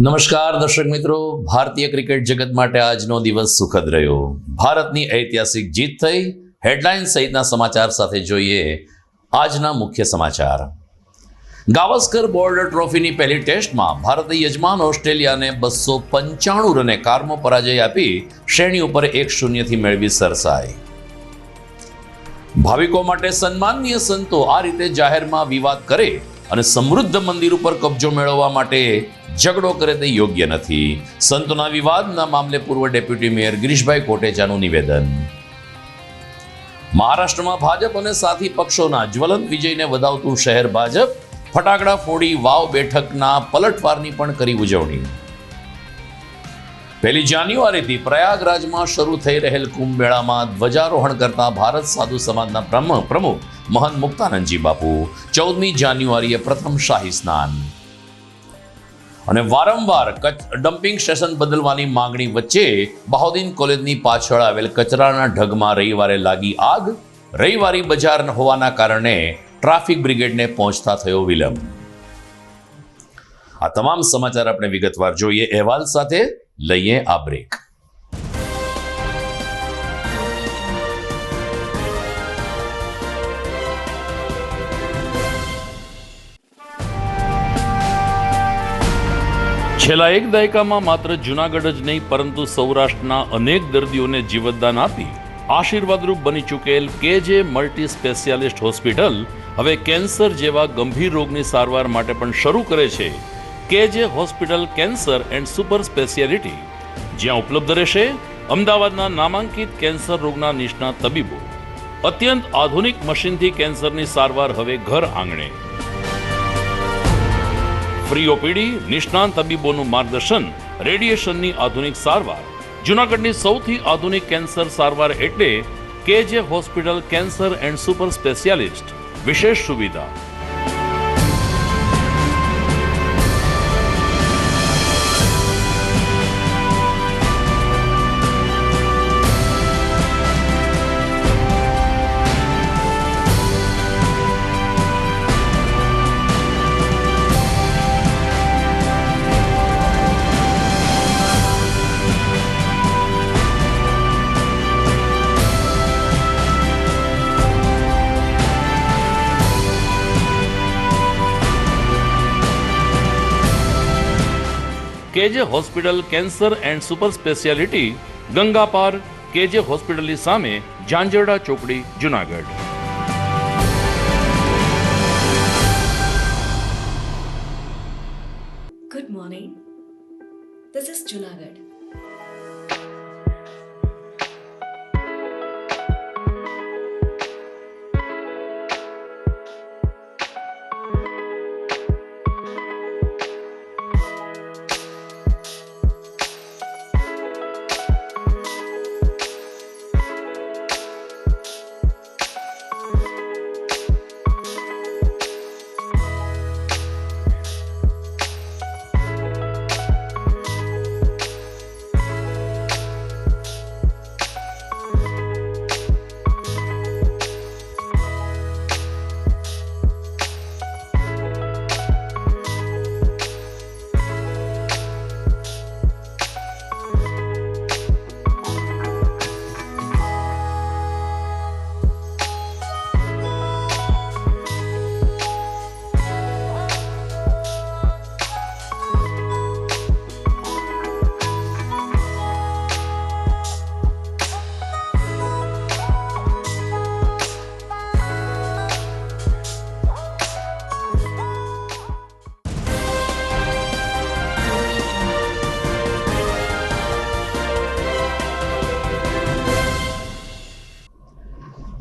નમસ્કાર દર્શક મિત્રો, ભારતીય ક્રિકેટ જગત માટે આજનો દિવસ સુખદ રહ્યો. ભારતની ઐતિહાસિક જીત થઈ. હેડલાઇન સહિતના સમાચાર સાથે જોઈએ આજના મુખ્ય સમાચાર. ગાવસ્કર બોર્ડર ટ્રોફીની પહેલી ટેસ્ટમાં ભારતે યજમાન ઓસ્ટ્રેલિયાને 295 રને કારમો પરાજય આપી શ્રેણી ઉપર 1-0 મેળવી સરસાઈ. ભાવિકો માટે સન્માનનીય સંતો આ રીતે જાહેરમાં વિવાદ કરે અને સમૃદ્ધ મંદિર ઉપર કબજો મેળવવા માટે ઝઘડો કરે તે યોગ્ય નથી. સંતોના વિવાદના મામલે પૂર્વ ડેપ્યુટી મેયર ગિરીશભાઈ કોટેચાનું નિવેદન. મહારાષ્ટ્રમાં ભાજપ અને સાથી પક્ષોના જ્વલંત વિજયને વધાવતું શહેર ભાજપ ફટાકડા ફોડી વાવ બેઠકના પલટવારની પણ કરી ઉજવણી. 1 જાન્યુઆરીથી પ્રયાગરાજમાં શરૂ થઈ રહેલ કુંભ મેળામાં ધ્વજારોહણ કરતા ભારત સાધુ સમાજના પ્રમુખ મહંત મુક્તાનંદજી બાપુ. 14મી જાન્યુઆરીએ પ્રથમ શાહી સ્નાન. અને વારંવાર ડમ્પિંગ સ્ટેશન બદલવાની માંગણી વચ્ચે બહાઉદ્દીન કોલેજની પાછળ આવેલ કચરાના ઢગમાં રવિવારે લાગી આગ. રવિવારી બજાર હોવાના કારણે ટ્રાફિક બ્રિગેડને પહોંચતા થયો વિલંબ. આ તમામ સમાચાર આપણે વિગતવાર જોઈએ. અહેવાલ સાથે લઈએ આ બ્રેક. છેલ્લા એક દાયકામાં માત્ર જૂનાગઢ જ નહીં પરંતુ સૌરાષ્ટ્રના અનેક દર્દીઓને જીવતદાન આપી આશીર્વાદરૂપ બની ચૂકેલ કેજે મલ્ટી સ્પેશિયાલિસ્ટ હોસ્પિટલ હવે કેન્સર જેવા ગંભીર રોગની સારવાર માટે પણ શરૂ કરે છે કેજે hospital cancer and super speciality, જ્યાં ઉપલબ્ધ રહેશે અમદાવાદના નામાંકિત કેન્સર રોગના નિષ્ણાત તબીબો. અત્યંત આધુનિક મશીનથી કેન્સરની સારવાર હવે ઘર આંગણે. ફ્રી ઓપીડી, નિષ્ણાંત તબીબોનું માર્ગદર્શન, રેડિયેશનની આધુનિક સારવાર. જૂનાગઢની સૌથી આધુનિક કેન્સર સારવાર એટલે કેજે hospital cancer and super specialist. વિશેષ સુવિધા. કેજે hospital cancer and super speciality, Ganga પાર, કેજે હોસ્પિટલની સામે, ઝાંઝરડા ચોકડી, Junagadh. Good morning. This is Junagadh.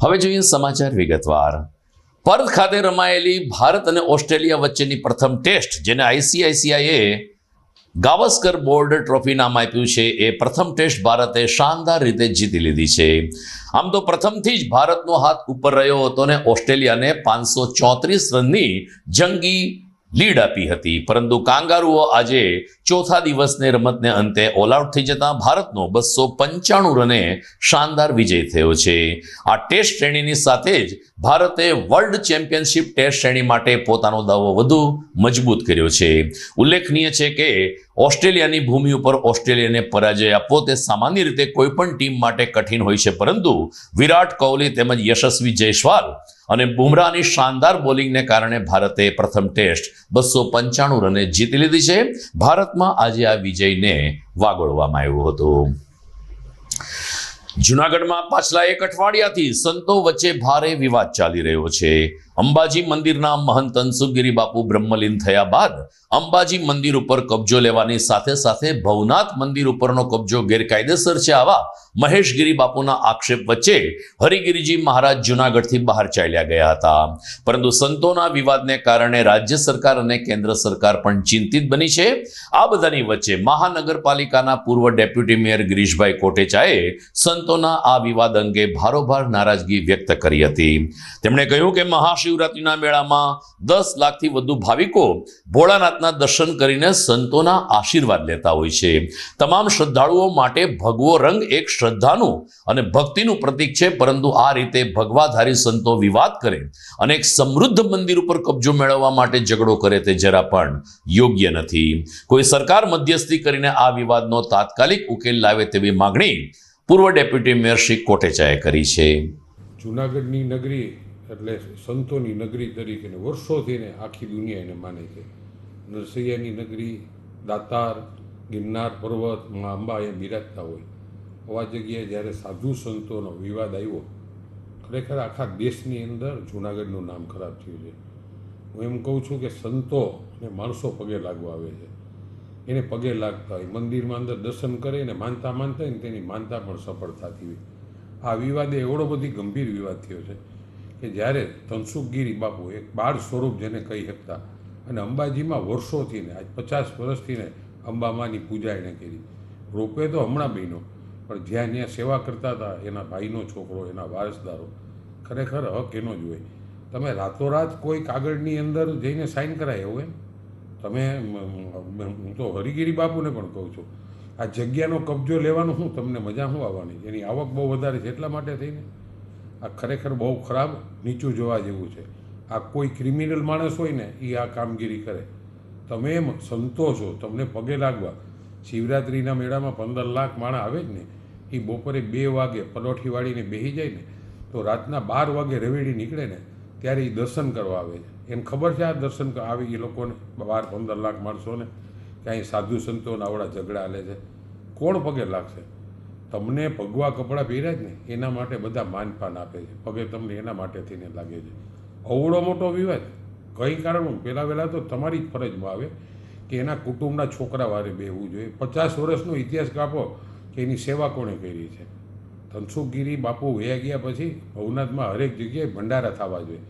હવે જોઈએ સમાચાર વિગતવાર. પર્થ ખાતે રમાયેલી ભારત અને ઓસ્ટ્રેલિયા વચ્ચેની પ્રથમ ટેસ્ટ, જેને ICICIએ ગાવસ્કર બોર્ડર ટ્રોફી નામ આપ્યું છે, એ પ્રથમ ટેસ્ટ ભારતે શાનદાર રીતે જીતી લીધી છે. આમ તો પ્રથમથી જ ભારતનો હાથ ઉપર રહ્યો હતો અને ઓસ્ટ્રેલિયાને 534 રનની જંગી લીડ આપી હતી, પરંતુ કાંગારુઓ આજે ચોથા દિવસની રમતને અંતે ઓલ આઉટ થઈ જતા ભારતનો 295 રને શાનદાર વિજય થયો છે. આ ટેસ્ટ શ્રેણીની સાથે જ ભારતે વર્લ્ડ ચેમ્પિયનશિપ ટેસ્ટ શ્રેણી માટે પોતાનો દાવો વધુ મજબૂત કર્યો છે. ઉલ્લેખનીય છે કે ઓસ્ટ્રેલિયાની ભૂમિ ઉપર ઓસ્ટ્રેલિયાને પરાજય આપવો તે સામાન્ય રીતે કોઈ પણ ટીમ માટે કઠિન હોય છે, પરંતુ વિરાટ કોહલી તેમજ યશસ્વી જયસ્વાલ અને બુમરાહની શાનદાર બોલિંગને કારણે ભારતે પ્રથમ ટેસ્ટ 295 રને જીતી લીધી છે. ભારતમાં આજે આ વિજયને વાગોળવામાં આવ્યો હતો. જૂનાગઢમાં પાછલા એક અઠવાડિયાથી સંતો વચ્ચે ભારે વિવાદ ચાલી રહ્યો છે. અંબાજી મંદિરના મહંત તનસુખગીરી બાપુ બ્રહ્મલીન થયા બાદ અંબાજી મંદિર ઉપર કબજો લેવાની સાથે સાથે ભવનાથ મંદિર ઉપરનો કબજો ગેરકાયદેસર છે, આવા મહેશગીરી બાપુના આક્ષેપ વચ્ચે હરિગીરીજી મહારાજ જૂનાગઢથી બહાર ચાલ્યા ગયા હતા. પરંતુ સંતોના વિવાદને કારણે રાજ્ય સરકાર અને કેન્દ્ર સરકાર પણ ચિંતિત બની છે. આ બધાની વચ્ચે મહાનગરપાલિકાના પૂર્વ ડેપ્યુટી મેયર ગિરીશભાઈ કોટેચાએ સંતોના આ વિવાદ અંગે ભારોભાર નારાજગી વ્યક્ત કરી હતી. તેમણે કહ્યું કે મહાશિવરાત્રિના મેળામાં 10 લાખથી વધુ ભાવિકો ભોળાનાથના દર્શન કરીને સંતોના આશીર્વાદ લેતા હોય છે. તમામ શ્રદ્ધાળુઓ માટે ભગવો રંગ એક શ્રદ્ધાનું અને ભક્તિનું પ્રતીક છે, પરંતુ આ રીતે ભગવાધારી સંતો વિવાદ કરે અને એક સમૃદ્ધ મંદિર ઉપર કબજો મેળવવા માટે ઝઘડો કરે તે જરા પણ યોગ્ય નથી. કોઈ સરકાર મધ્યસ્થી કરીને આ વિવાદનો તાત્કાલિક ઉકેલ લાવે તેવી માંગણી પૂર્વ ડેપ્યુટી મેયર શ્રી કોટેચાએ કરી છે. જૂનાગઢની નગરી એટલે સંતોની નગરી તરીકે વર્ષોથી આખી દુનિયા એને માને છે. નરસૈયાની નગરી, દાતાર, ગિરનાર પર્વત, મા અંબા એ બિરાજતા હોય. આવા જગ્યાએ જ્યારે સાધુ સંતોનો વિવાદ આવ્યો, ખરેખર આખા દેશની અંદર જૂનાગઢનું નામ ખરાબ થયું છે. હું એમ કહું છું કે સંતો અને માણસો પગે લાગવા આવે છે, એને પગે લાગતા હોય, મંદિરમાં અંદર દર્શન કરે ને માનતા હોય ને તેની માનતા પણ સફળ થતી હોય. આ વિવાદ એવડો બધી ગંભીર વિવાદ થયો છે કે જ્યારે તનસુખગીરી બાપુ એક બાળ સ્વરૂપ જેને કહી શકતા અને અંબાજીમાં વર્ષોથી ને આજ 50 વર્ષથી ને અંબામાની પૂજા એણે કરી. રોપવે તો હમણાં બન્યો, પણ જ્યાં ત્યાં સેવા કરતા હતા એના ભાઈનો છોકરો, એના વારસદારો, ખરેખર હક એનો જ હોય. તમે રાતોરાત કોઈ કાગળની અંદર જઈને સાઇન કરાય એવું એમ? તમે હું તો હરિગીરી બાપુને પણ કહું છું, આ જગ્યાનો કબજો લેવાનું શું તમને મજા શું આવવાની? એની આવક બહુ વધારે છે એટલા માટે થઈને આ ખરેખર બહુ ખરાબ, નીચું જોવા જેવું છે. આ કોઈ ક્રિમિનલ માણસ હોય ને એ આ કામગીરી કરે. તમે એમ સંતો છો, તમને પગે લાગવા શિવરાત્રિના મેળામાં 15 લાખ માણસ આવે જ ને, એ બપોરે 2 વાગે પલોઠી વાળીને બેસી જાય ને તો રાતના 12 વાગે રવેડી નીકળે ને ત્યારે એ દર્શન કરવા આવે છે. એને ખબર છે આ દર્શન આવે એ લોકોને 12-15 લાખ માણસોને કે અહીં સાધુ સંતોના આવડા ઝઘડા હાલે છે. કોણ પગે લાગશે? તમને ભગવા કપડાં પહેર્યા જ ને એના માટે બધા માનપાન આપે છે, પગે તમને એના માટે થઈને લાગે છે. અવળો મોટો વિવાદ કંઈ કારણ પહેલાં તો તમારી જ ફરજમાં આવે કે એના કુટુંબના છોકરા વારે બેહવું જોઈએ. 50 વર્ષનો ઇતિહાસ કાપો કે એની સેવા કોણે કરી છે. તનસુખગીરી બાપુ વયા ગયા પછી ભવનાથમાં હરેક જગ્યાએ ભંડારા થવા જોઈએ.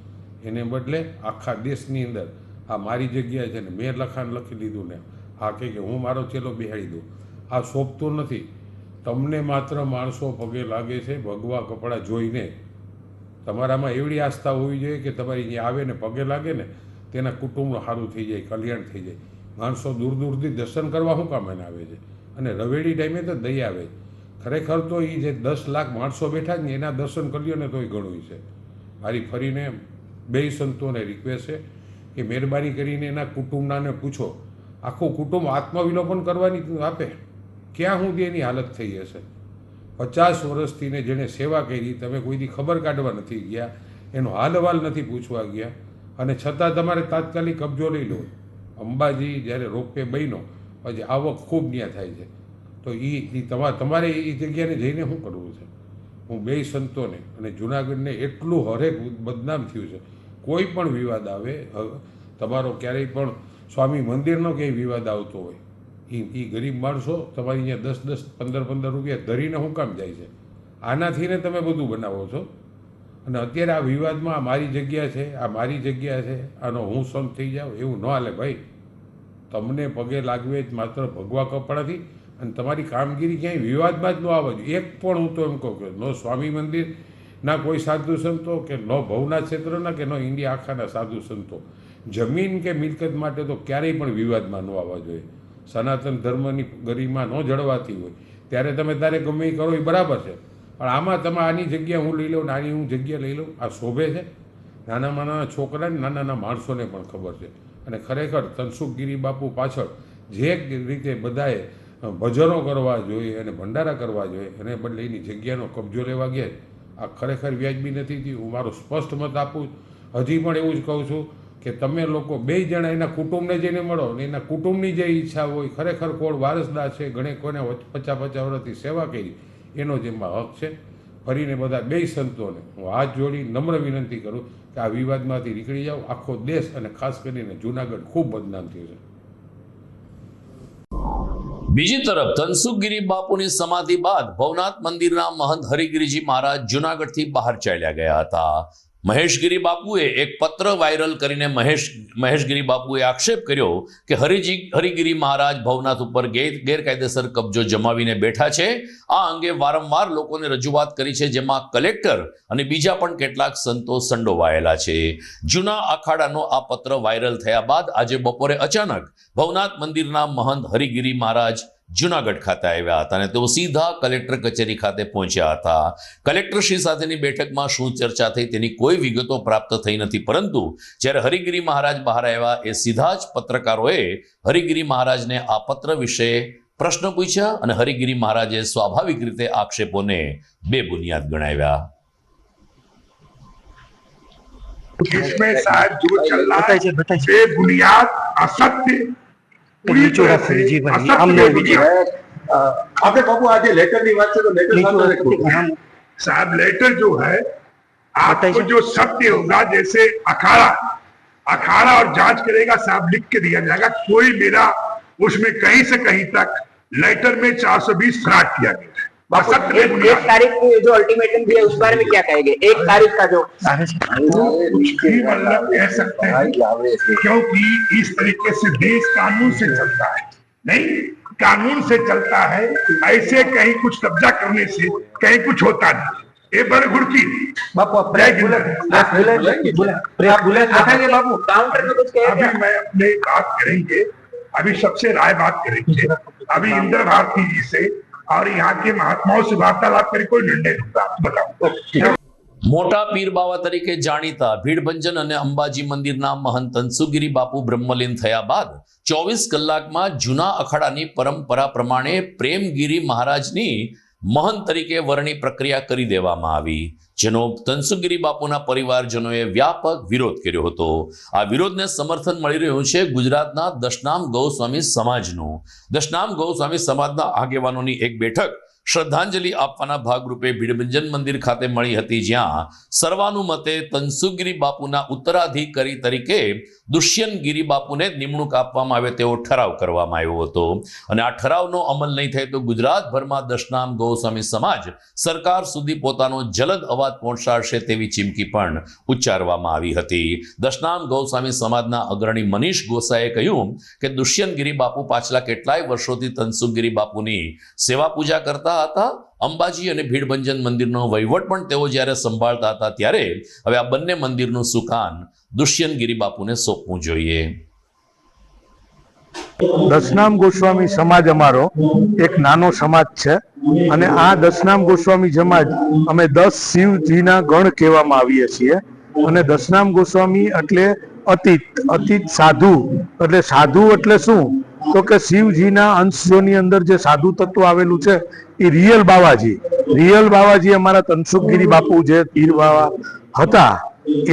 એને બદલે આખા દેશની અંદર આ મારી જગ્યા છે ને મેં લખાણ લખી લીધું ને આ કે હું મારો ચેલો બેહાડી દઉં, આ શોભતું નથી. તમને માત્ર માણસો પગે લાગે છે ભગવા કપડાં જોઈને. તમારામાં એવડી આસ્થા હોવી જોઈએ કે તમારી જે આવે ને પગે લાગે ને તેના કુટુંબનું સારું થઈ જાય, કલ્યાણ થઈ જાય. માણસો દૂર દૂરથી દર્શન કરવા શું કામ એને આવે છે? અને રવેડી ટાઈમે તો દઈ આવે. ખરેખર તો એ જે 10 લાખ માણસો બેઠા જ ને એના દર્શન કર્યો ને તોય ઘણું છે. મારી ફરીને 2 સંતોને રિક્વેસ્ટ છે કે મહેરબાની કરીને એના કુટુંબનાને પૂછો, આખું કુટુંબ આત્મવિલોપન કરવાની આપે ક્યાં સુધી એની હાલત થઈ હશે? 50 વર્ષથી ને જેણે સેવા કરી તમે કોઈથી ખબર કાઢવા નથી ગયા, એનો હાલવાલ નથી પૂછવા ગયા, અને છતાં તમારે તાત્કાલિક કબજો લઈ લો. અંબાજી જ્યારે રોપવે બન્યો પછી આવક ખૂબ ત્યાં થાય છે, તો તમારે એ જગ્યાને જઈને શું કરવું છે? હું 2 સંતોને અને જૂનાગઢને એટલું હરેક બદનામ થયું છે. કોઈ પણ વિવાદ આવે, તમારો ક્યારેય પણ સ્વામી મંદિરનો ક્યાંય વિવાદ આવતો હોય, એ ગરીબ માણસો તમારી અહીંયા 10-15 રૂપિયા ધરીને શું કામ જાય છે? આનાથી ને તમે બધું બનાવો છો. અને અત્યારે આ વિવાદમાં આ મારી જગ્યા છે, આ મારી જગ્યા છે, આનો હું સંત થઈ જાઉં એવું ન હાલે ભાઈ. તમને પગે લાગવે જ માત્ર ભગવા કપડાથી, અને તમારી કામગીરી ક્યાંય વિવાદમાં જ ન આવવા જોઈએ. એક પણ હું તો એમ કહું કે નો સ્વામી મંદિર ના કોઈ સાધુ સંતો, કે નો ભવનાથ ક્ષેત્રના, કે નો ઇન્ડિયા આખાના સાધુ સંતો જમીન કે મિલકત માટે તો ક્યારેય પણ વિવાદમાં ન આવવા જોઈએ. સનાતન ધર્મની ગરિમા ન જળવાતી હોય ત્યારે તમે તારે ગમે એ કરો એ બરાબર છે, પણ આમાં તમે આની જગ્યા હું લઈ લઉં ને આની હું જગ્યા લઈ લઉં, આ શોભે છે? નાનામાં નાના છોકરાને નાના નાના માણસોને પણ ખબર છે. અને ખરેખર તનસુખગીરી બાપુ પાછળ જે રીતે બધાએ ભજનો કરવા જોઈએ અને ભંડારા કરવા જોઈએ એને બદલે એની જગ્યાનો કબજો લેવા ગયા, આ ખરેખર વ્યાજબી નથી થયું. હું મારો સ્પષ્ટ મત આપું. હજી પણ એવું જ કહું છું કે તમે લોકો બે જણા એના કુટુંબને જઈને મળો ને એના કુટુંબની જે ઈચ્છા હોય, ખરેખર કોણ વારસદાર છે, ઘણે કોઈને 50-50 વર્ષથી સેવા કરી, એનો જેમાં હક છે. ફરીને બધા બે સંતોને હું હાથ જોડી નમ્ર વિનંતી કરું કે આ વિવાદમાંથી નીકળી જાઓ. આખો દેશ અને ખાસ કરીને જૂનાગઢ ખૂબ બદનામ થયું છે. બીજી તરફ તનસુખગીરી બાપુની સમાધિ બાદ ભવનાથ મંદિરના મહંત હરિગીરીજી મહારાજ જૂનાગઢથી બહાર ચાલ્યા ગયા હતા. મહેશગીરી બાપુએ એક પત્ર વાયરલ કરીને મહેશગીરી બાપુએ આક્ષેપ કર્યો કે હરિગીરી મહારાજ ભવનાથ ઉપર ગેરકાયદેસર કબજો જમાવીને બેઠા છે. આ અંગે વારંવાર લોકોને રજૂઆત કરી છે, જેમાં કલેક્ટર અને બીજા પણ કેટલાક સંતો સંડોવાયેલા છે. જૂના અખાડાનો આ પત્ર વાયરલ થયા બાદ આજે બપોરે અચાનક ભવનાથ મંદિરના મહંત હરિગીરી મહારાજ જૂનાગઢ ખાતે આવ્યા હતા અને તેઓ સીધા કલેક્ટર કચેરી ખાતે પહોંચ્યા હતા. કલેક્ટરશ્રી સાથેની બેઠકમાં શું ચર્ચા થઈ તેની કોઈ વિગતો પ્રાપ્ત થઈ નથી, પરંતુ જ્યારે હરિગીરી મહારાજ બહાર આવ્યા એ સીધા જ પત્રકારોએ હરિગીરી મહારાજને આ પત્ર વિશે પ્રશ્ન પૂછ્યા અને હરિગીરી મહારાજે સ્વાભાવિક રીતે આક્ષેપોને બેબુનિયાદ ગણાવ્યા. इसमें शायद जो चल रहा है बेबुनियाद असत्य पूरी तरह से आपने बाबू आज लेटर की बात से तो लेटर साहब लेटर जो है आपको जो सत्य होगा, जैसे अखाड़ा और जांच करेगा साहब लिख के दिया जाएगा. कोई मेरा उसमें कहीं से कहीं तक लेटर में 420 फ्रॉड किया गया है. एक तारीख को जो अल्टीमेटम दिया उस बारे में क्या कहेंगे? एक तारीख का जो कुछ भी मतलब कह सकते हैं, क्योंकि इस तरीके से देश कानून से चलता है. नहीं, कानून से चलता है. ऐसे कहीं कुछ कब्जा करने से कहीं कुछ होता नहीं. ये बड़े गुड़की बापू काउंटर में कुछ अभी मैं अपने बात करेंगे. अभी सबसे राय बात करेंगे. अभी इंद्र भारती जी से और यहाँ के महात्माओं से वार्तालाप करके कोई निर्णय होगा. बताओ. મોટા પીર બાવા તરીકે જાણીતા ભીડભંજન અને અંબાજી મંદિરના મહંત તનસુખગીરી બાપુ બ્રહ્મલીન થયા બાદ 24 કલાકમાં જૂના અખાડાની પરંપરા પ્રમાણે પ્રેમગીરી મહારાજની મહંત તરીકે વરણી પ્રક્રિયા કરી દેવામાં આવી, જેનો તનસુખગીરી બાપુના પરિવારજનોએ વ્યાપક વિરોધ કર્યો હતો. આ વિરોધને સમર્થન મળી રહ્યું છે ગુજરાતના દશનામ ગૌસ્વામી સમાજનું. દશનામ ગૌસ્વામી સમાજના આગેવાનોની એક બેઠક શ્રદ્ધાંજલિ આપવાના ભાગરૂપે ભીડભંજન મંદિર ખાતે મળી હતી, જ્યાં સર્વાનુમતે તનસુખગીરી બાપુના ઉત્તરાધિકારી તરીકે દુષ્યંતગીરી બાપુને નિમણૂક આપવામાં આવે તેવો ઠરાવ કરવામાં આવ્યો હતો. અને આ ઠરાવનો અમલ નહીં થાય તો ગુજરાતભરમાં દશનામ ગૌસ્વામી સમાજ સરકાર સુધી પોતાનો જલદ અવાજ પહોંચાડશે તેવી ચીમકી પણ ઉચ્ચારવામાં આવી હતી. દશનામ ગૌસ્વામી સમાજના અગ્રણી મનીષ ગોસાએ કહ્યું કે દુષ્યંતગીરી બાપુ પાછલા કેટલાય વર્ષોથી તનસુખગીરી બાપુની સેવા પૂજા કરતા હતા. અંબાજી અને ભીડભંજન મંદિરનો વહીવટ પણ તેઓ જ્યારે સંભાળતા હતા, ત્યારે હવે આ બંને મંદિરનું સુકાન દુષ્યંતગીરી બાપુને સોંપવું જોઈએ. દશનામ ગોસ્વામી સમાજ અમારો એક નાનો સમાજ છે અને આ દશનામ ગોસ્વામી સમાજ અમે 10 શિવજીના ગણ કહેવામાં આવીએ છીએ. અને દશનામ ગોસ્વામી એટલે અતીત સાધુ. એટલે સાધુ એટલે શું તો કે શિવજીના અંશોની અંદર જે સાધુ તત્વ આવેલું છે એ રિયલ બાવાજી અમારા તનસુખગીરી બાપુ જે પીર બાવા હતા,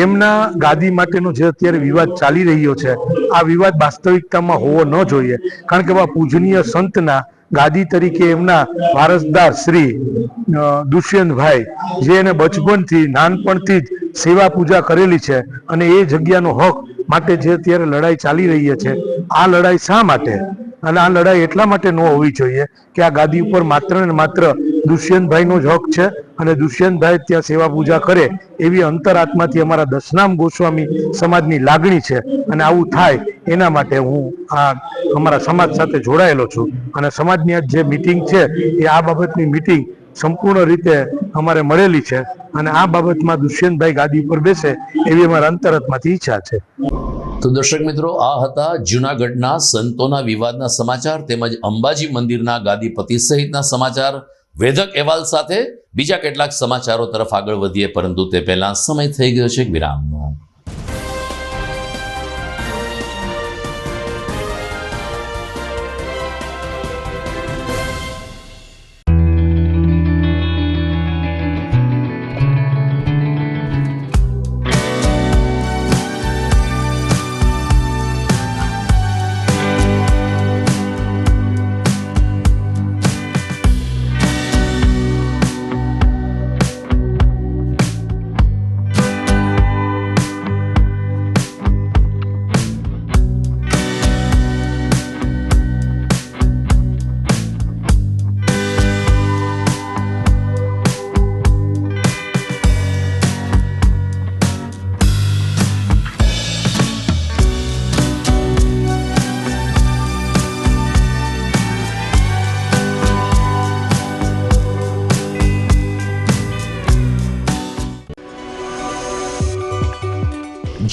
એમના ગાદી માટેનો જે અત્યારે વિવાદ ચાલી રહ્યો છે, આ વિવાદ વાસ્તવિકતામાં હોવો ન જોઈએ. કારણ કે આ પૂજનીય સંતના ગાદી તરીકે એમના વારસદાર શ્રી દુષ્યંતભાઈ, જે એને બચપનથી નાનપણથી જ સેવા પૂજા કરેલી છે અને એ જગ્યાનો હક માટે જે અત્યારે લડાઈ ચાલી રહી છે, આ લડાઈ શા માટે? અને આ લડાઈ એટલા માટે ન હોવી જોઈએ કે આ ગાદી ઉપર માત્ર ને માત્ર દુષ્યંતભાઈનો જ હક છે અને દુષ્યંતભાઈ ત્યાં સેવા પૂજા કરે એવી અંતરાત્માથી અમારા દશનામ ગોસ્વામી સમાજની લાગણી છે. અને આવું થાય એના માટે હું આ અમારા સમાજ સાથે જોડાયેલો છું. અને સમાજની આ જે મિટિંગ છે એ આ બાબતની મિટિંગ સંપૂર્ણ રીતે અમારે મળેલી છે અને આ બાબતમાં દુષ્યંતભાઈ ગાદી ઉપર બેસે એવી અમારા અંતરાત્માથી ઈચ્છા છે. તો તો દર્શક મિત્રો, આ હતા જૂનાગઢના સંતોના વિવાદના સમાચાર તેમજ અંબાજી મંદિરના ગાદીપતિ સહિતના સમાચાર. વેધક અહેવાલ સાથે બીજા કેટલાક સમાચારો તરફ આગળ વધીએ, પરંતુ તે પહેલા સમય થઈ ગયો છે એક વિરામનો.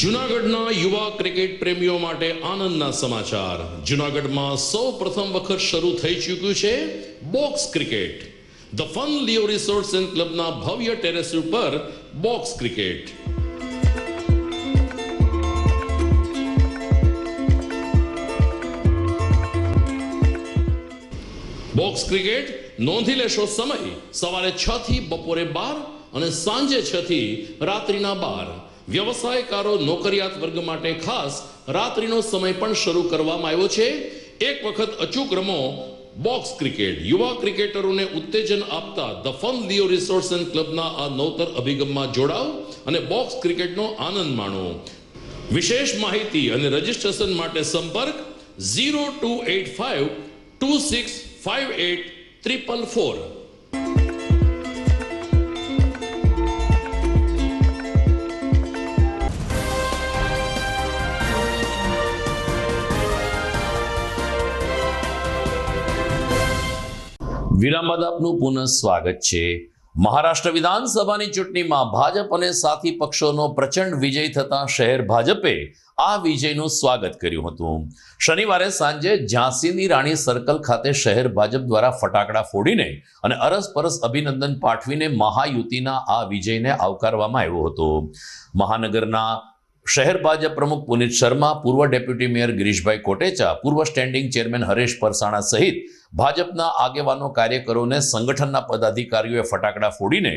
જૂનાગઢના યુવા ક્રિકેટ પ્રેમીઓ માટે આનંદના સમાચાર. જૂનાગઢમાં સૌ પ્રથમ વખત શરૂ થઈ ચૂક્યું છે box cricket. The fun Leo resorts and ક્લબના ભવ્ય ટેરેસ ઉપર બોક્સ ક્રિકેટ. બોક્સ ક્રિકેટ નોંધી લેશો સમય સવારે 6 થી બપોરે 12 અને સાંજે 6 થી રાત્રિના 12. વ્યવસાયકારો, નોકરિયાત વર્ગ માટે ખાસ રાત્રિનો સમય પણ શરૂ કરવામાં આવ્યો છે. એક વખત અચૂક રમો બોક્સ ક્રિકેટ. યુવા ક્રિકેટરોને ઉત્તેજન આપતા the fun Leo resorts and ક્લબના આ નવતર અભિગમમાં જોડાઓ અને બોક્સ ક્રિકેટનો આનંદ માણો. વિશેષ માહિતી અને રજીસ્ટ્રેશન માટે સંપર્ક 0285 2658 444. વિરામ બાદ આપનું પુનઃ સ્વાગત છે. મહારાષ્ટ્ર વિધાનસભાની ચૂંટણીમાં ભાજપ અને સાથી પક્ષોનો પ્રચંડ વિજય થતા શહેર ભાજપે આ વિજયનું સ્વાગત કર્યું હતું. શનિવારે સાંજે ઝાંસીની રાણી સર્કલ ખાતે શહેર ભાજપ દ્વારા ફટાકડા ફોડીને અને અરસપરસ અભિનંદન પાઠવીને મહાયુતિના આ વિજયને આવકારવામાં આવ્યો હતો. મહાનગરના શહેર ભાજપ પ્રમુખ પુનિત શર્મા, પૂર્વ ડેપ્યુટી મેયર ગિરીશભાઈ કોટેચા, પૂર્વ સ્ટેન્ડિંગ ચેરમેન હરેશ પરસાણા સહિત ભાજપના આગેવાનો, કાર્યકરોને સંગઠનના પદાધિકારીઓએ ફટાકડા ફોડીને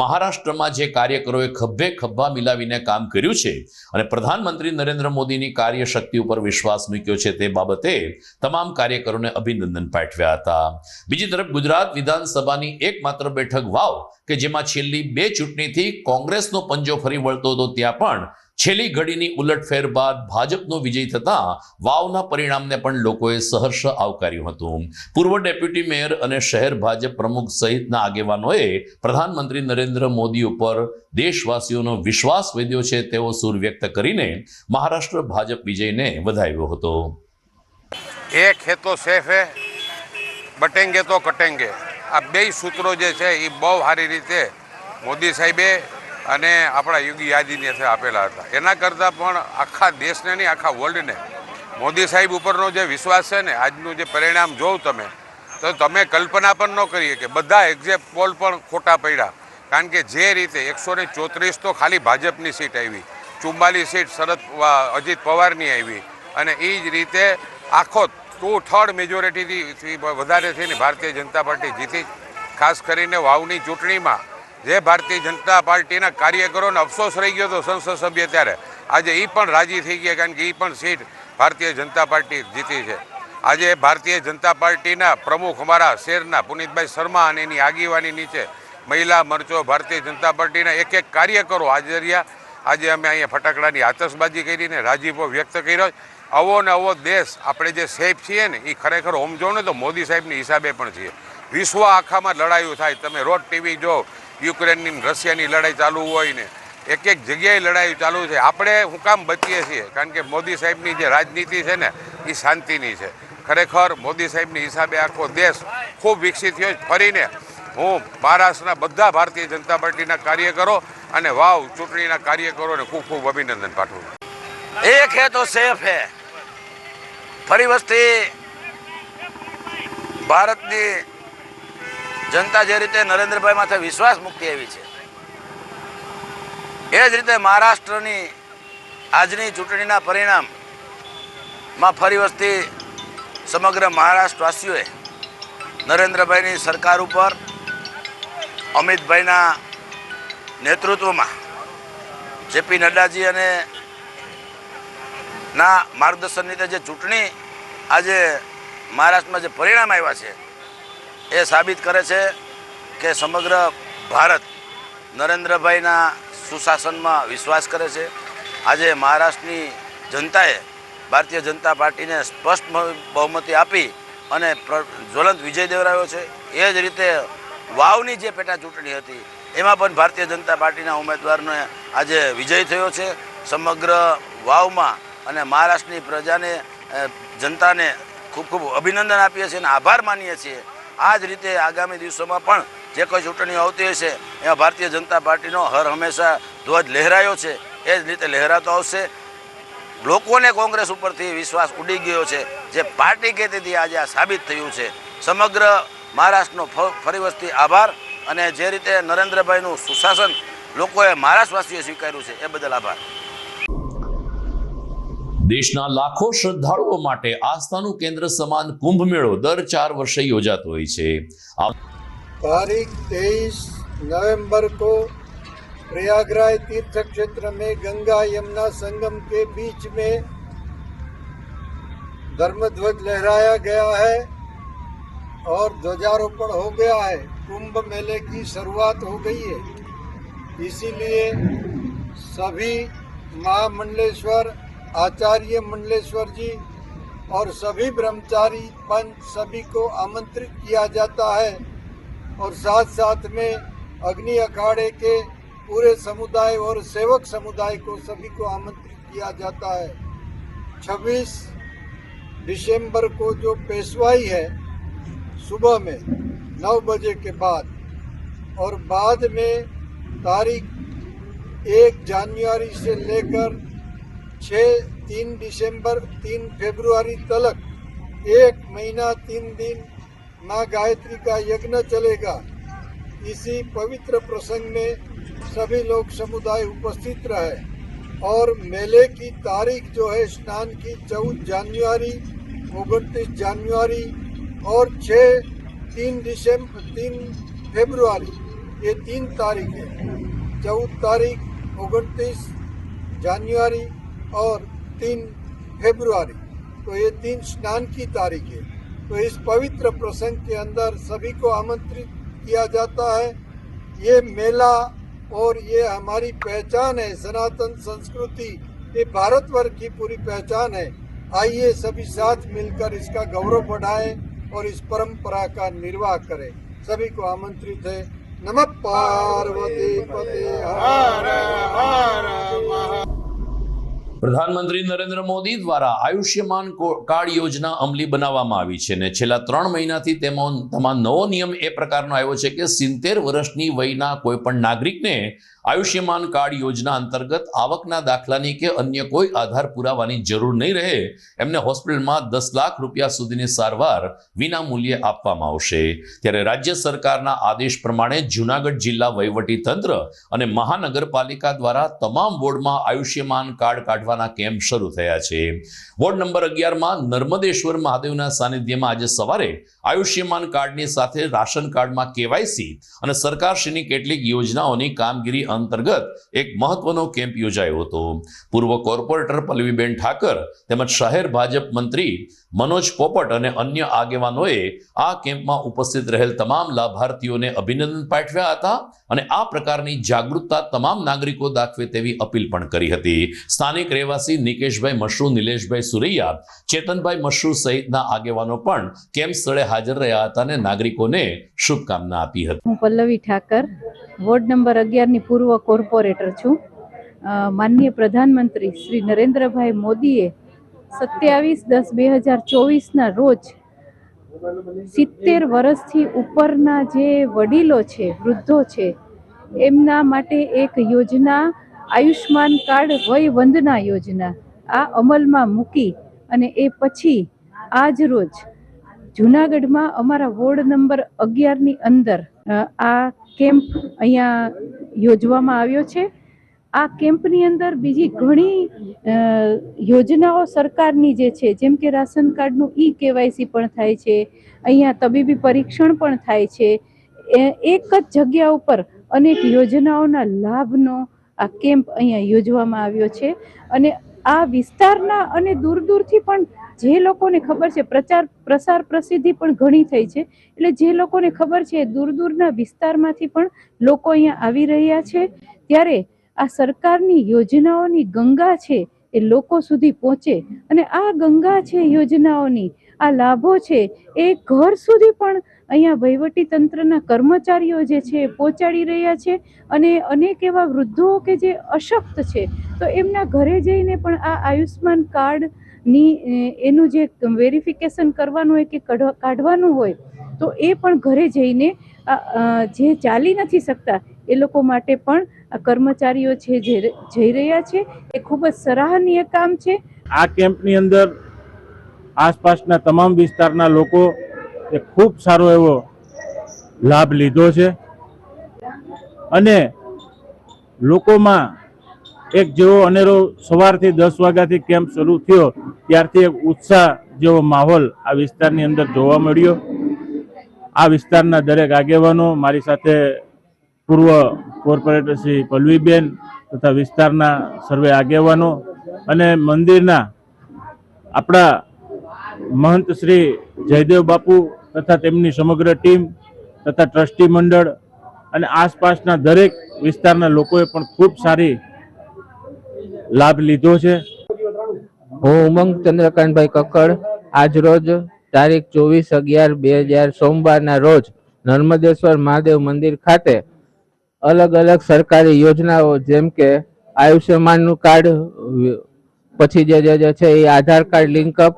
મહારાષ્ટ્રમાં જે કાર્યકરોએ ખભે ખભા મિલાવીને કામ કર્યું છે અને પ્રધાનમંત્રી નરેન્દ્ર મોદીની કાર્યશક્તિ ઉપર વિશ્વાસ મૂક્યો છે તે બાબતે તમામ કાર્યકરોને અભિનંદન પાઠવ્યા હતા. બીજી તરફ ગુજરાત વિધાનસભાની એકમાત્ર બેઠક વાવ કે જેમાં છેલ્લી 2 ચૂંટણીથી કોંગ્રેસનો પંજો ફરી વળતો હતો, ત્યાં પણ છેલ્લી ઘડીની ઉલટફેર બાદ ભાજપનો વિજય થતા વાવના પરિણામને પણ લોકોએ સહર્ષ આવકાર્યું હતું. પૂર્વ ડેપ્યુટી મેયર અને શહેર ભાજપ પ્રમુખ સહિતના આગેવાનોએ પ્રધાનમંત્રી નરેન્દ્ર મોદી ઉપર દેશવાસીઓનો વિશ્વાસ વધ્યો છે તેવો સૂર વ્યક્ત કરીને મહારાષ્ટ્ર ભાજપ વિજયને વધાવ્યો હતો. એક હે તો સેફ હે, બટેંગે તો કટેંગે, આ બે સૂત્રો જે છે એ બહુ સારી રીતે મોદી સાહેબે અને આપણા યોગી આદિત્યનાથે આપેલા હતા. એના કરતાં પણ આખા દેશને નહીં, આખા વર્લ્ડને મોદી સાહેબ ઉપરનો જે વિશ્વાસ છે ને, આજનું જે પરિણામ જોઉં તમે તો તમે કલ્પના પણ ન કરીએ કે બધા એક્ઝેક્ટ પોલ પણ ખોટા પડ્યા. કારણ કે જે રીતે 134 તો ખાલી ભાજપની સીટ આવી, 44 સીટ અજીત પવારની આવી, અને એ જ રીતે આખો 2/3 મેજોરિટીથી વધારે થઈને ભારતીય જનતા પાર્ટી જીતી. ખાસ કરીને વાવની ચૂંટણીમાં જે ભારતીય જનતા પાર્ટીના કાર્યકરોને અફસોસ રહી ગયો હતો સંસદ સભ્ય ત્યારે, આજે એ પણ રાજી થઈ ગયા, કારણ કે એ પણ સીટ ભારતીય જનતા પાર્ટી જીતી છે. આજે ભારતીય જનતા પાર્ટીના પ્રમુખ અમારા શહેરના પુનિતભાઈ શર્મા અને એની આગેવાની નીચે મહિલા મોરચો, ભારતીય જનતા પાર્ટીના એક કાર્યકરો હાજર રહ્યા. આજે અમે અહીંયા ફટાકડાની આતશબાજી કરીને રાજીપો વ્યક્ત કર્યો. આવો ને આવો દેશ આપણે જે સેફ છીએ ને, એ ખરેખર ઓમ જો ને તો મોદી સાહેબની હિસાબે પણ છીએ. વિશ્વ આખામાં લડાઈઓ થાય, તમે રોજ ટીવી જો, યુક્રેનની રશિયાની લડાઈ ચાલુ હોય ને, એક જગ્યાએ લડાઈ ચાલુ છે. આપણે હું કામ બચીએ છીએ? કારણ કે મોદી સાહેબની જે રાજનીતિ છે ને એ શાંતિની છે. ખરેખર મોદી સાહેબની હિસાબે આખો દેશ ખૂબ વિકસિત થયો. ફરીને હું મહારાષ્ટ્રના બધા ભારતીય જનતા પાર્ટીના કાર્યકરો અને વાવ ચૂંટણીના કાર્યકરોને ખૂબ ખૂબ અભિનંદન પાઠવું. एक है तो सेफ है। फरी वस्ती भारतनी जनता जे रीते नरेन्द्रभाई माथे विश्वास मुक्ति आवी छे ए ज रीते महाराष्ट्रनी आजनी चूंटणीना परिणाममां फरी वस्ती समग्र महाराष्ट्रवासीओए नरेन्द्रभाईनी सरकार उपर अमितभाईना नेतृत्वमां जेपी नड्डाजी अने ना मार्गदर्शन रीते जे चूंटणी आज महाराष्ट्र में जो परिणाम आव्या छे ए साबित करे छे के समग्र भारत नरेन्द्रभाईना सुशासन में विश्वास करे छे। आज महाराष्ट्रनी जनताए भारतीय जनता पार्टी ने स्पष्ट बहुमती आपी अने ज्वलंत विजय देवराव्यो छे। ए ज रीते वावनी जे पेटा चूंटणी हती एमां पण भारतीय जनता पार्टीना उमेदवारनो आज विजय थयो छे। समग्र वावमां अने महाराष्ट्रनी प्रजाने जनताने खूब खूब अभिनंदन आपीए छीए अने आभार मानीए छीए। आ ज रीते आगामी दिवसोमां पण जे कोई चूंटणी आवती हशे एमां भारतीय जनता पार्टीनो हर हमेशा ध्वज लहरायो छे ए ज रीते लहरातो आवशे। लोकोने कोंग्रेस उपरथी विश्वास उडी गयो छे जे पार्टी कहेती थी आज आ साबित थयुं छे। समग्र महाराष्ट्रनो फरी वस्ती आभार अने जे रीते नरेन्द्रभाईनुं सुशासन लोकोए महाराष्ट्रवासीओए स्वीकार्युं छे ए बदल आभार। દેશના લાખો શ્રદ્ધાળુઓ માટે આસ્થાનું કેન્દ્ર સમાન કુંભ મેળો દર 4 વર્ષે યોજાતો હોય છે। तारीख 23 नवंबर को प्रयागराज तीर्थ क्षेत्र में गंगा यमुना संगम के बीच में धर्मध्वज लहराया गया है और ध्वजारोपण हो गया है। कुंभ मेले की शुरुआत हो गई है। इसीलिए सभी महामंडलेश्वर आचार्य मंडलेश्वर जी और सभी ब्रह्मचारी पंच सभी को आमंत्रित किया जाता है और साथ साथ में अग्नि अखाड़े के पूरे समुदाय और सेवक समुदाय को सभी को आमंत्रित किया जाता है। 26 दिसंबर को जो पेशवाई है सुबह में 9 बजे के बाद और बाद में तारीख 1 जनवरी से लेकर 3 दिसंबर 3 फरवरी तक 1 महीना 3 दिन माँ गायत्री का यज्ञ चलेगा। इसी पवित्र प्रसंग में सभी लोग समुदाय उपस्थित रहे और मेले की तारीख जो है स्नान की 14 जनवरी 29 जनवरी और 3 फरवरी ये 3 तारीख है। 14 तारीख 29 जनवरी और 3 फरवरी तो ये 3 स्नान की तारीख है। तो इस पवित्र प्रसंग के अंदर सभी को आमंत्रित किया जाता है। ये मेला और ये हमारी पहचान है, सनातन संस्कृति, ये भारतवर्ष की पूरी पहचान है। आइए सभी साथ मिलकर इसका गौरव बढ़ाएं और इस परंपरा का निर्वाह करें। सभी को आमंत्रित है। नमः पार्वती पते हर हर महादेव। પ્રધાનમંત્રી નરેન્દ્ર મોદી દ્વારા આયુષ્યમાન કાર્ડ યોજના અમલી બનાવવામાં આવી છે અને છેલ્લા 3 મહિનાથી તેમાં નવો નિયમ એ પ્રકારનો આવ્યો છે કે 70 વર્ષની વયના કોઈ પણ નાગરિકને આયુષ્યમાન કાર્ડ યોજના અંતર્ગત આવકના દાખલાની કે અન્ય કોઈ આધાર પુરાવાની જરૂર નહીં રહે। એમને હોસ્પિટલમાં 10 લાખ રૂપિયા સુધીની સારવાર વિના મૂલ્યે આપવામાં આવશે। ત્યારે રાજ્ય સરકારના આદેશ પ્રમાણે જૂનાગઢ જિલ્લા વહીવટી તંત્ર અને મહાનગરપાલિકા દ્વારા તમામ વોર્ડમાં આયુષ્યમાન કાર્ડ કાઢવાના કેમ્પ શરૂ થયા છે। વોર્ડ નંબર 11માં નર્મદેશ્વર મહાદેવના સાનિધ્યમાં આજે સવારે આયુષ્યમાન કાર્ડની સાથે રાશન કાર્ડમાં કેવાયસી અને સરકારશ્રીની કેટલીક યોજનાઓની કામગીરી अंतर्गत एक महत्वनो केम्प योजायो हतो। पूर्व कोर्पोरेटर पल्लवीबेन ठाकर તેમજ शहर भाजप मंत्री मनोज पोपट અને अन्य આગેવાનોએ આ કેમ્પમાં ઉપસ્થિત રહેલ તમામ લાભાર્થીઓને અભિનંદન પાઠવ્યા હતા અને આ પ્રકારની જાગૃતતા તમામ નાગરિકો દાખવે તેવી અપીલ પણ કરી હતી। સ્થાનિક રહેવાસી નિકેશભાઈ મશરૂ, નિલેશભાઈ સુરૈયા, ચેતનભાઈ મશરૂ સહિતના આગેવાનો પણ કેમ્પ સ્થળે હાજર રહ્યા હતા અને નાગરિકોને શુભકામના આપી હતી। હું પલ્લવી ઠાકર વોર્ડ નંબર 11ની પૂર્વ કોર્પોરેટર છું। માનનીય પ્રધાનમંત્રી શ્રી નરેન્દ્રભાઈ મોદીએ 27/10/2024 રોજ 70 વર્ષથી ઉપરના જે વડીલો છે, વૃદ્ધો છે, એમના માટે એક યોજના આયુષ્માન કાર્ડ વય વંદના યોજના આ અમલમાં મૂકી અને એ પછી આજ રોજ જૂનાગઢમાં અમારા વોર્ડ નંબર 11ની અંદર આ કેમ્પ અહીંયા યોજવામાં આવ્યો છે. આ કેમ્પની અંદર બીજી ઘણી યોજનાઓ સરકારની જે છે, જેમ કે રાશન કાર્ડનું KYC પણ થાય છે, અહીંયા તબીબી પરીક્ષણ પણ થાય છે. એક જ જગ્યા ઉપર અનેક યોજનાઓના લાભનો આ કેમ્પ અહીંયા યોજવામાં આવ્યો છે. અને આ વિસ્તારના અને દૂર દૂરથી પણ જે લોકોને ખબર છે, પ્રસાર પ્રસિદ્ધિ પણ ઘણી થઈ છે. એટલે જે લોકોને ખબર છે દૂર દૂરના વિસ્તારમાંથી પણ લોકો અહીંયા આવી રહ્યા છે. ત્યારે આ સરકારની યોજનાઓની ગંગા છે એ લોકો સુધી પહોંચે અને આ ગંગા છે યોજનાઓની, આ લાભો છે એ ઘર સુધી પણ અહીંયા વહીવટી તંત્રના કર્મચારીઓ જે છે એ પહોંચાડી રહ્યા છે. અને અનેક એવા વૃદ્ધો કે જે અશક્ત છે તો એમના ઘરે જઈને પણ આ આયુષ્માન કાર્ડની એનું જે વેરિફિકેશન કરવાનું હોય કે કાઢવાનું હોય તો એ પણ ઘરે જઈને જે ચાલી નથી શકતા એ લોકો માટે પણ આ કર્મચારીઓ છે જે જઈ રહ્યા છે. એ ખૂબ જ સરાહનીય કામ છે. આ કેમ્પની અંદર આસપાસના તમામ વિસ્તારના લોકો એ ખૂબ સારો એવો લાભ લીધો છે અને લોકોમાં એક જેવો અનેરો સવારથી 10 વાગ્યાથી કેમ્પ શરૂ થયો ત્યારથી એક ઉત્સાહ જેવો માહોલ આ વિસ્તારની અંદર જોવા મળ્યો. આ વિસ્તારના દરેક આગેવાનો, મારી સાથે પૂર્વ કોર્પોરેટર શ્રી પલ્લવીબેન તથા વિસ્તારના સર્વે આગેવાનો અને મંદિરના આપણા મહંત શ્રી જયદેવ બાપુ તથા તેમની સમગ્ર ટીમ તથા ટ્રસ્ટી મંડળ અને આસપાસના દરેક વિસ્તારના લોકોએ પણ ખૂબ સારી લાભ લીધો છે. હું ઉમંગ ચંદ્રકાંતભાઈ કક્કડ આજ રોજ તારીખ 24/11/2000 સોમવારના રોજ નર્મદેશ્વર મહાદેવ મંદિર ખાતે અલગ અલગ સરકારી યોજનાઓ જેમ કે આયુષ્યમાનનું કાર્ડ, પછી જે છે એ Aadhaar card linkup,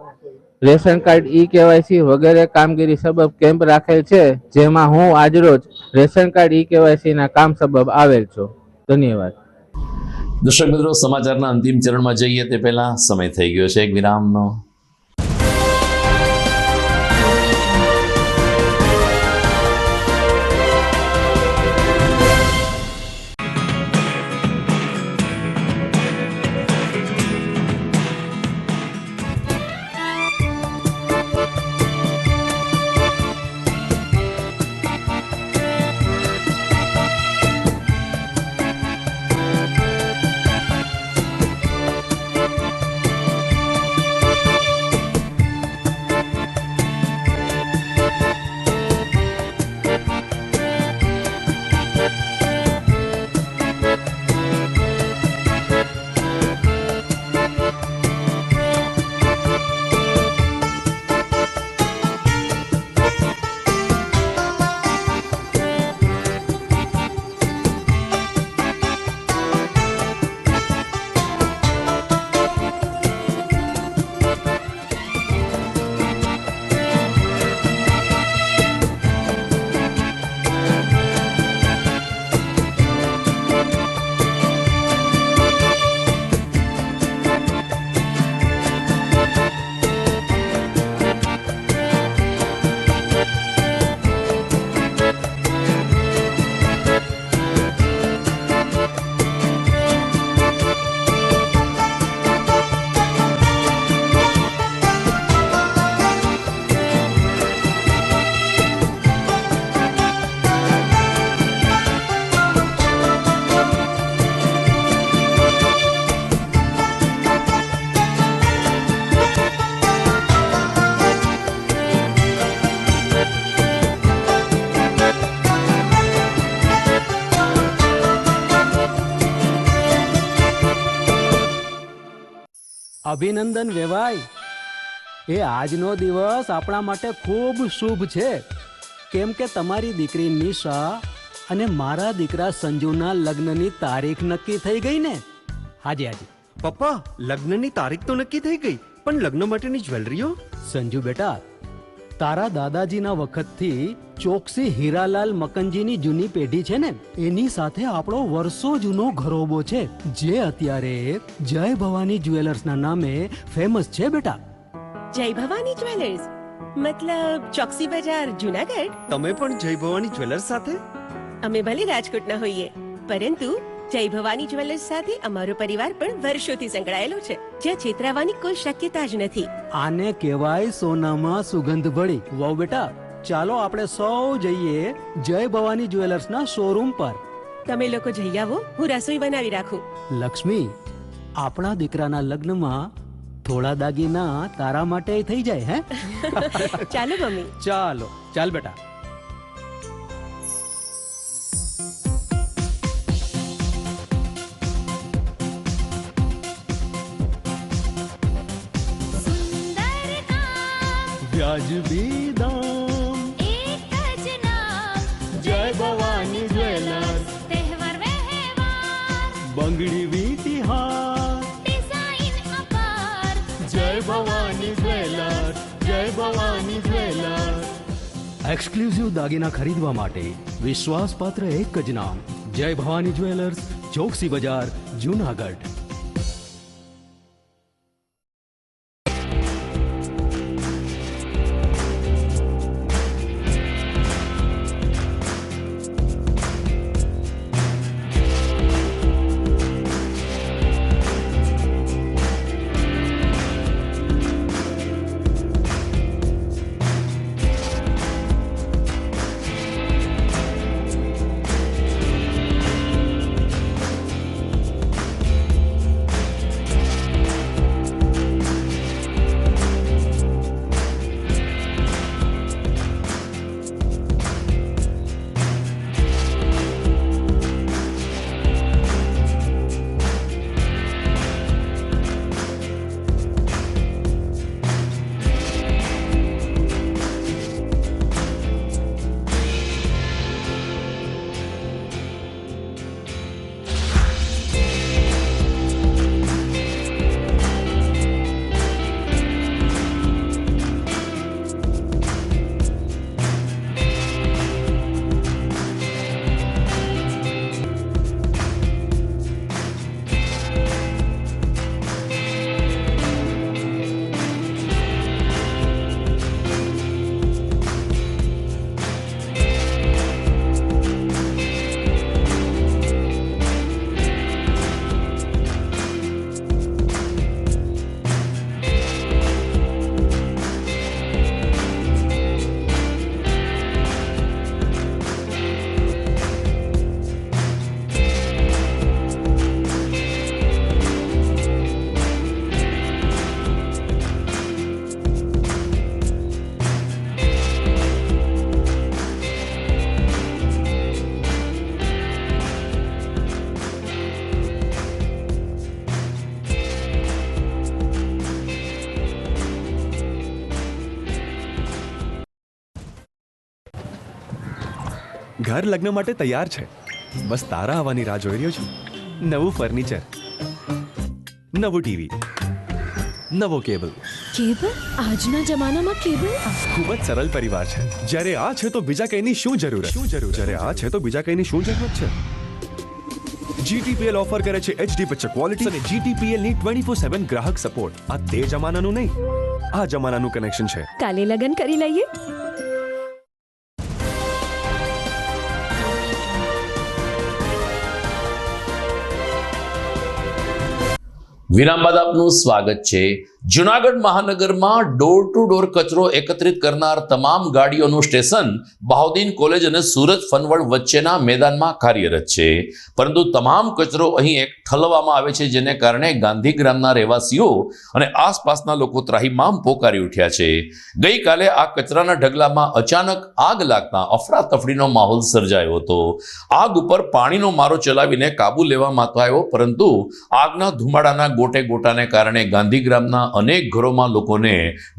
ration card KYC વગેરે કામગીરી સબબ કેમ્પ રાખેલ છે, જેમાં હું આજરોજ રેશન કાર્ડ KYC ના કામ સબબ આવેલ છું. ધન્યવાદ. દર્શક મિત્રો, સમાચારના અંતિમ ચરણમાં જઈએ તે પહેલા સમય થઈ ગયો છે એક વિરામનો. અભિનંદન વેવાઈ, એ આજનો દિવસ આપણા માટે ખૂબ શુભ છે, કેમ કે તમારી દીકરી નિશા અને મારા દીકરા સંજુના લગ્નની તારીખ નક્કી થઈ ગઈ ને. હાજી હાજી પપ્પા, લગ્નની તારીખ તો નક્કી થઈ ગઈ, પણ લગ્ન માટેની જ્વેલરીઓ? સંજુ બેટા, તારા દાદાજીના વખતથી ચોકસી હીરાલાલ મકનજીની જૂની પેઢી છે ને, એની સાથે આપણો વર્ષો જૂનો ઘરોબો છે, જે અત્યારે જય ભવાની જ્વેલર્સના નામે ફેમસ છે બેટા. જય ભવાની જ્વેલર્સ મતલબ ચોકસી બજાર જુનાગઢ. તમે પણ જય ભવાની જ્વેલર્સ સાથે? અમે ભલે રાજકોટના હોઈએ, પરંતુ જય ભવાની જ્વેલર્સ સાથે અમારો પરિવાર પણ વર્ષોથી સંકળાયેલો છે, જ્યાં છેતરાવાની કોઈ શક્યતા જ નથી. આને કહેવાય સોનામાં સુગંધ ભળી. વહુ બેટા, ચાલો આપણે સૌ જઈએ જય ભવાની જ્વેલર્સના શોરૂમ પર. તમે લોકો જઈ આવો, હું રસોઈ બનાવી રાખું. લક્ષ્મી, આપણા દીકરાના લગ્નમાં થોડા દાગીના તારા માટે થઈ જાય. હે ચાલો મમ્મી. ચાલો ચાલ બેટા. વ્યાજબી દામ, એક જ નામ, જય ભવાની જ્વેલર્સ. તહેવાર વ્યવહાર, બંગડી વીંટી હાર, ડિઝાઇન અપાર, જય ભવાની જ્વેલર્સ, જય ભવાની જ્વેલર્સ. એક્સક્લુઝિવ દાગીના ખરીદવા માટે વિશ્વાસપાત્ર એક જ નામ, જય ભવાની જ્વેલર્સ, ચોકસી બજાર, જુનાગઢ. ઘર લગ્ન માટે તૈયાર છે, બસ તારા આવવાની રાહ જોઈ રહ્યો છું. નવું ફર્નિચર, નવું ટીવી, નવો કેબલ. કેબલ? આજના જમાનામાં કેબલ? ખૂબ જ સરળ પરિવાર છે. જ્યારે આ છે તો બીજા કઈની શું જરૂર? જ્યારે આ છે તો બીજા કઈની શું જરૂરત છે? GTPL ઓફર કરે છે HD પિક્ચર ક્વોલિટી અને GTPL ની 24/7 ગ્રાહક સપોર્ટ. આ તે જમાનાનું નહીં, આ જમાનાનું કનેક્શન છે. કાલે લગન કરી લઈએ. વિરામ બાદ આપનું સ્વાગત છે. જુનાગઢ મહાનગરમાં ડોર ટુ ડોર કચરો એકત્રિત કરનાર તમામ ગાડીઓનું સ્ટેશન બહાઉદ્દીન કોલેજ અને સુરત ફનવડ વચ્ચેના મેદાનમાં કાર્યરત છે, પરંતુ તમામ કચરો અહીં એક ઠલવવામાં આવે છે, જેને કારણે ગાંધીગ્રામના રહેવાસીઓ અને આસપાસના લોકો ત્રાહિમામ પોકારી ઉઠ્યા છે. ગઈકાલે આ કચરાના ઢગલામાં અચાનક આગ લાગતા અફરાતફરીનો માહોલ સર્જાયો હતો. આગ ઉપર પાણીનો મારો ચલાવીને કાબુ લેવામાં આવ્યો, પરંતુ આગના ધુમાડાના ગોટે ગોટાને કારણે ગાંધીગ્રામના અનેક ઘરોમાં લોકોને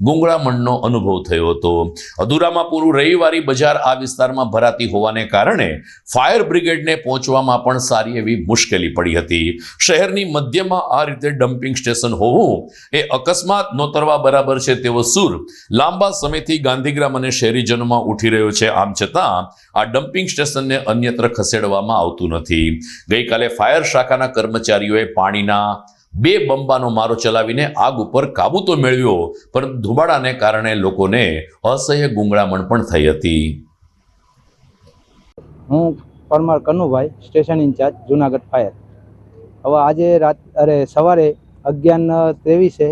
ગુંગળામણનો અનુભવ થયો હતો. અધૂરામાં પૂરું રવિવારી બજાર આ વિસ્તારમાં ભરાતી હોવાને કારણે ફાયર બ્રિગેડને પહોંચવામાં પણ સારી એવી મુશ્કેલી પડી હતી. શહેરની મધ્યમાં આ રીતે ડમ્પિંગ સ્ટેશન હોવું એ અકસ્માત નોતરવા બરાબર છે તેવો સૂર લાંબા સમયથી ગાંધીગ્રામ અને શહેરીજનોમાં ઉઠી રહ્યો છે. આમ છતાં આ ડમ્પિંગ સ્ટેશનને અન્યત્ર ખસેડવામાં આવતું નથી. ગઈકાલે ફાયર શાખાના કર્મચારીઓએ પાણીના 2 બંબાનો મારો ચલાવીને આગ ઉપર કાબુ તો મેળવ્યો, પરંતુ ધુમાડાને કારણે લોકોને અસહ્ય ગુંગળામણ પણ થઈ હતી. હું Parmar Kanubhai, station incharge Junagadh fire. હવે આજે સવારે 11:23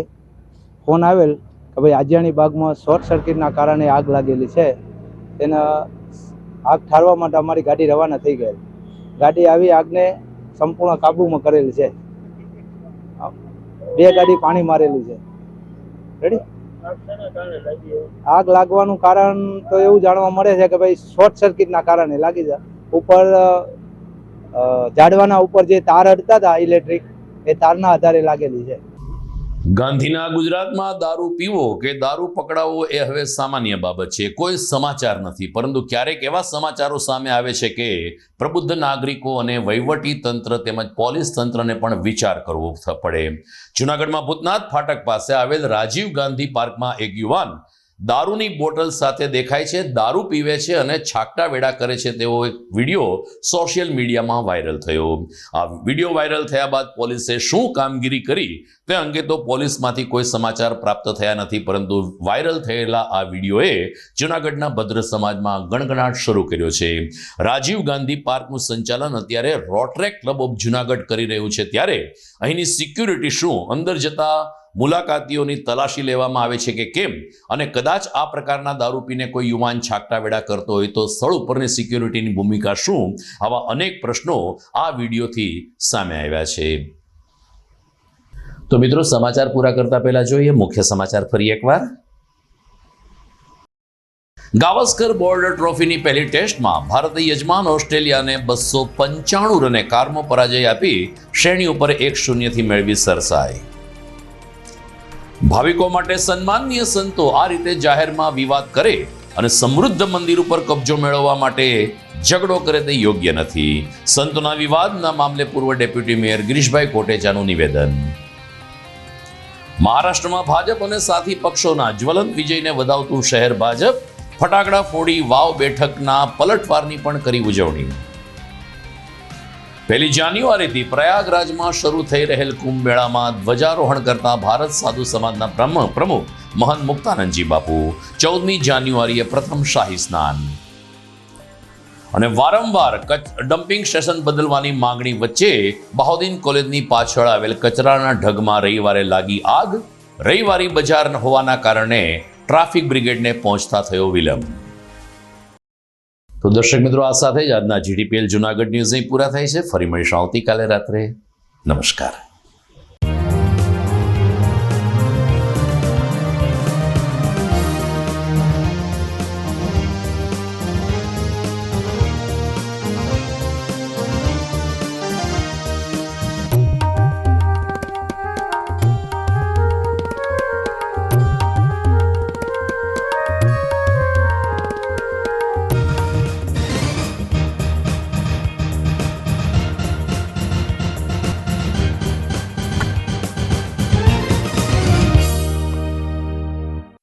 ફોન આવેલ કે ભાઈ આજીયાણી બાગમાં શોર્ટ સર્કિટના કારણે આગ લાગેલી છે. તેના આગ ઠારવા માટે અમારી ગાડી રવાના થઈ ગઈ. ગાડી આવી આગને સંપૂર્ણ કાબૂમાં કરેલી છે. 2 ગાડી પાણી મારેલી છે. રેડી. આગ લાગવાનું કારણ તો એવું જાણવા મળે છે કે ભાઈ શોર્ટ સર્કિટના કારણે લાગી જાય. ઉપર ઝાડવાના ઉપર જે તાર અડતા હતા ઇલેક્ટ્રિક, એ તારના આધારે લાગેલી છે. ગાંધીના ગુજરાતમાં દારૂ પીવો કે દારૂ પકડાવવો એ હવે સામાન્ય બાબત છે. કોઈ સમાચાર નથી, પરંતુ ક્યારેક એવા સમાચારો સામે આવે છે કે પ્રબુદ્ધ નાગરિકો અને વહીવટી તંત્ર તેમજ પોલીસ તંત્રને પણ વિચાર કરવો પડે. જૂનાગઢમાં ભૂતનાથ ફાટક પાસે આવેલ રાજીવ ગાંધી પાર્કમાં એક યુવાન દારૂની બોટલ સાથે દેખાય છે, દારૂ પીવે છે અને છાકટા વેડા કરે છે તેવો એક વિડીયો સોશિયલ મીડિયામાં વાયરલ થયો. આ વિડીયો વાયરલ થયા બાદ પોલીસે શું કામગીરી કરી તે અંગે તો પોલીસમાંથી કોઈ સમાચાર પ્રાપ્ત થયા નથી, પરંતુ વાયરલ થયેલા આ વિડીયોએ જૂનાગઢના ભદ્ર સમાજમાં ગણગણાટ શરૂ કર્યો છે. રાજીવ ગાંધી પાર્કનું સંચાલન અત્યારે રોટરેક ક્લબ ઓફ જૂનાગઢ કરી રહ્યું છે, ત્યારે અહીંની સિક્યુરિટી શું, અંદર જતા મુલાકાતીઓની તલાશી લેવામાં આવે છે કે કેમ, અને કદાચ આ પ્રકારના દારૂ પીને કોઈ યુવાન છાકટા વેડા કરતો હોય તો સ્થળ ઉપરની સિક્યુરિટીની ભૂમિકા શું? આવા અનેક પ્રશ્નો આ વિડીયોથી સામે આવ્યા છે. તો મિત્રો, સમાચાર પૂરા કરતા પહેલા જોઈએ મુખ્ય સમાચાર ફરી એકવાર. ગાવસ્કર બોર્ડર ટ્રોફીની પહેલી ટેસ્ટમાં ભારતે યજમાન ઓસ્ટ્રેલિયાને 295 રને કારમો પરાજય આપી શ્રેણી ઉપર 1-0 થી મેળવી સરસાઈ. ભાવિકો માટે સન્માનનીય સંતો આ રીતે જાહેરમાં વિવાદ કરે અને સમૃદ્ધ મંદિર ઉપર કબજો મેળવવા માટે ઝઘડો કરે તે યોગ્ય નથી. સંતોના વિવાદના મામલે પૂર્વ ડેપ્યુટી મેયર ગિરીશભાઈ કોટેચાનું નિવેદન. મહારાષ્ટ્રમાં ભાજપ અને સાથી પક્ષોના જ્વલંત વિજયને વધાવતું શહેર ભાજપ ફટાકડા ફોડી વાવ બેઠકના પલટવારની પણ કરી ઉજવણી. 1 જાન્યુઆરીથી પ્રયાગરાજમાં શરૂ થઈ રહેલ કુંભ મેળામાં ધ્વજારોહણ કરતા ભારત સાધુ સમાજના પ્રમુખ મહંત મુક્તાનંદજી બાપુ. 14મી જાન્યુઆરીએ પ્રથમ શાહી સ્નાન. અને વારંવાર ડમ્પિંગ સ્ટેશન બદલવાની માંગણી વચ્ચે બહાઉદ્દીન કોલેજની પાછળ આવેલ કચરાના ઢગમાં રવિવારે લાગી આગ. રવિવારી બજાર હોવાના કારણે ટ્રાફિક બ્રિગેડને પહોંચતા થયો વિલંબ. તો દર્શક મિત્રો, આ સાથે જ આજના GTPL જૂનાગઢ ન્યૂઝ અહીં પૂરા થાય છે. ફરી મળીશું આવતીકાલે રાત્રે. નમસ્કાર.